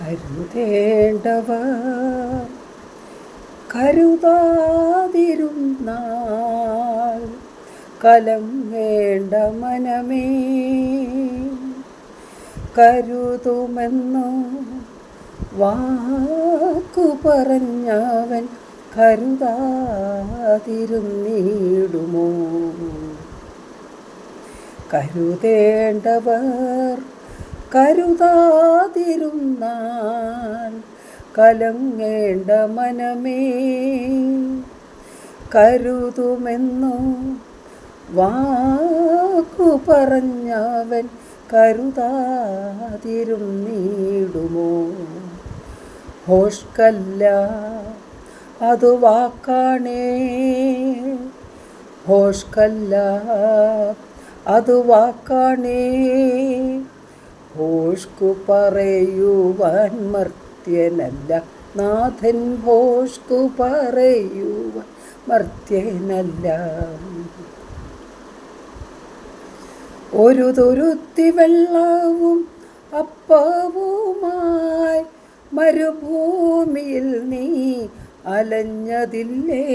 കരുതേണ്ടവർ കരുതാതിരുന്നാൽ കലങ്ങേണ്ട മനമേ കരുതുമെന്നു വാക്കു പറഞ്ഞവൻ കരുതാതിരുന്നിടുമോ? കരുതേണ്ടവർ കരുതാതിരുന്നാൽ കലങ്ങേണ്ട മനമേ കരുതുമെന്നു വാക്കു പറഞ്ഞവൻ കരുതാതിരുന്നിടുമോ? ഭോഷ്കല്ല അതു വാക്കാണേ, ഭോഷ്കല്ല അതു വാക്കാണേ, ഭോഷ്കു പറയുവാൻ മർത്യനല്ല നാഥൻ, ഭോഷ്കു പറയുവാൻ മർത്യനല്ല. ഒരു തുരുത്തി വെള്ളവും അപ്പവുമായി മരുഭൂമിയിൽ നീ അലഞ്ഞതില്ലേ?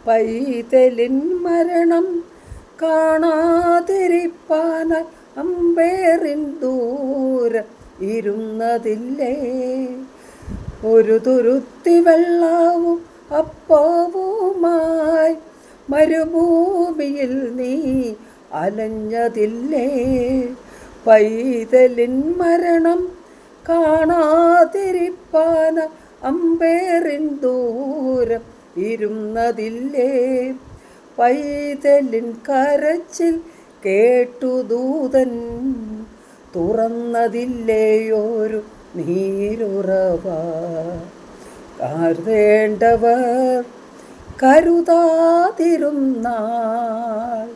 പൈതലിൻ മരണം കാണാതിരിപ്പാനായി അമ്പേറിൻ ദൂരം ഇരുന്നതില്ലേ? ഒരു തുരുത്തി വെള്ളവും അപ്പവുമായി മരുഭൂമിയിൽ നീ അലഞ്ഞതില്ലേ? പൈതലിൻ മരണം കാണാതിരിപ്പാന അമ്പേറിൻ ദൂരം ഇരുന്നതില്ലേ? പൈതലിൻ കരച്ചിൽ കേട്ടു ദൂതൻ തുറന്നതില്ലേയൊരു നീരുറവ? കരുതേണ്ടവർ കരുതാതിരുന്നാൽ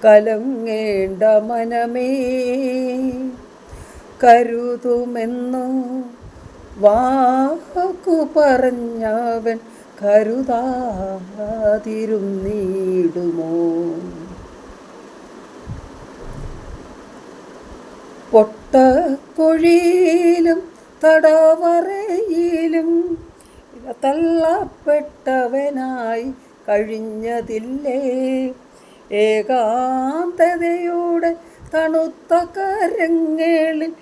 കലങ്ങേണ്ട മനമേ കരുതുമെന്നു വാക്കു പറഞ്ഞവൻ കരുതാതിരുന്നിടുമോ? പൊട്ടക്കുഴിയിലും തടവറയിലും തള്ളപ്പെട്ടവനായി കഴിഞ്ഞതില്ലേ? ഏകാന്തതയുടെ തണുത്ത കരങ്ങളിൽ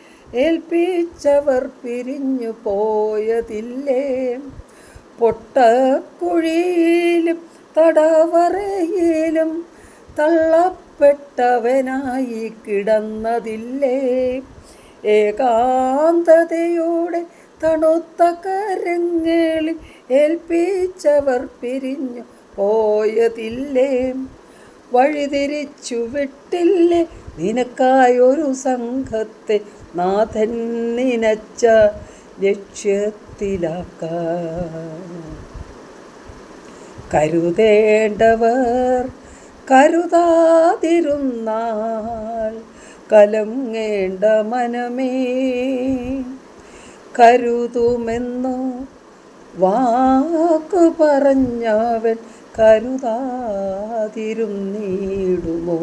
ഏൽപ്പിച്ചവർ പിരിഞ്ഞു പോയതില്ലേ? പൊട്ടക്കുഴിയിലും തടവറയിലും തള്ളപ്പെട്ടവനായി കിടന്നതില്ലേ? ഏകാന്തതയുടെ തണുത്ത കരങ്ങളിൽ ഏൽപ്പിച്ചവർ പിരിഞ്ഞു പോയതില്ലേ? വഴിതിരിച്ചു വിട്ടില്ലേ നിനക്കായൊരു സംഘത്തെ നാഥൻ നിനച്ച ലക്ഷ്യത്തിലാക്കാൻ? കരുതേണ്ടവർ കരുതാതിരുന്നാൽ കലങ്ങേണ്ട മനമേ കരുതുമെന്നു വാക്കു പറഞ്ഞവൻ കരുതാതിരുന്നിടുമോ?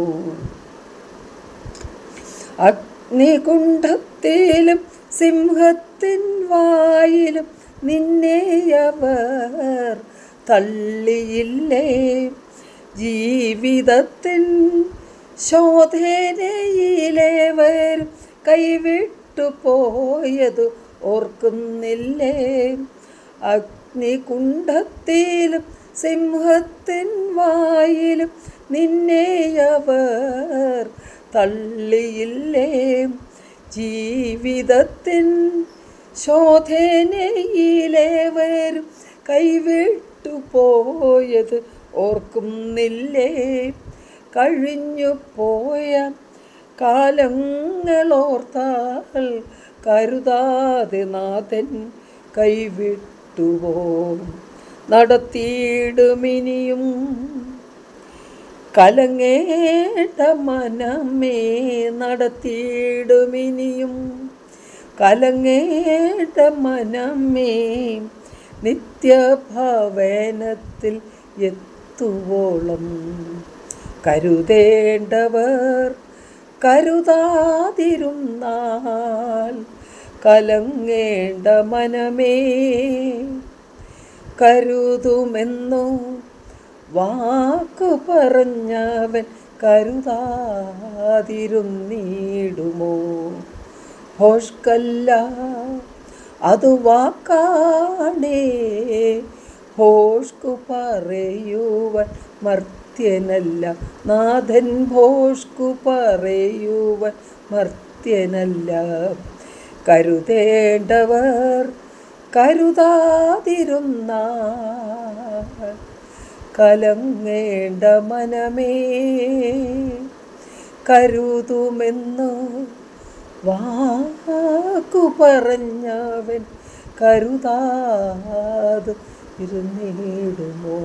അഗ്നികുണ്ഡത്തിലും സിംഹത്തിൻ വായിലും നിന്നെയവർ തള്ളിയില്ലേ? ജീവിതത്തിൻ ശോധനയിലേവർ കൈവിട്ടു പോയതു ഓർക്കുന്നില്ലേ? അഗ്നികുണ്ഡത്തിലും സിംഹത്തിൻ വായിലും നിന്നെയവർ തള്ളിയില്ലേ? ജീവിതത്തിൻ ശോധനയിലേവർ കൈവിട്ടു പോയത് ഓർക്കുന്നില്ലേ? കഴിഞ്ഞു പോയ കാലങ്ങളോർത്താൽ കരുതാതെ നാഥൻ കൈവിട്ടുവോ? നടത്തിയിടുമിനിയും കലങ്ങേണ്ട മനമേ, നടത്തിയിടുമിനിയും കലങ്ങേണ്ട മനമേ, നിത്യഭവനത്തിൽ എത്തുവോളം. കരുതേണ്ടവർ കരുതാതിരുന്നാൽ കലങ്ങേണ്ട മനമേ കരുതുമെന്നു വാക്കു പറഞ്ഞവൻ കരുതാതിരുന്നിടുമോ? ഭോഷ്കല്ല അതു വാക്കാണേ, ഭോഷ്കു പറയുവൻ മർത്യനല്ല നാഥൻ, ഭോഷ്കു പറയുവൻ മർത്യനല്ല. കരുതേണ്ടവർ കരുതാതിരുന്നാൽ കലങ്ങേണ്ട മനമേ കരുതുമെന്നു വാക്കു പറഞ്ഞവൻ കരുതാതെ ഇരുന്നിടുമോ?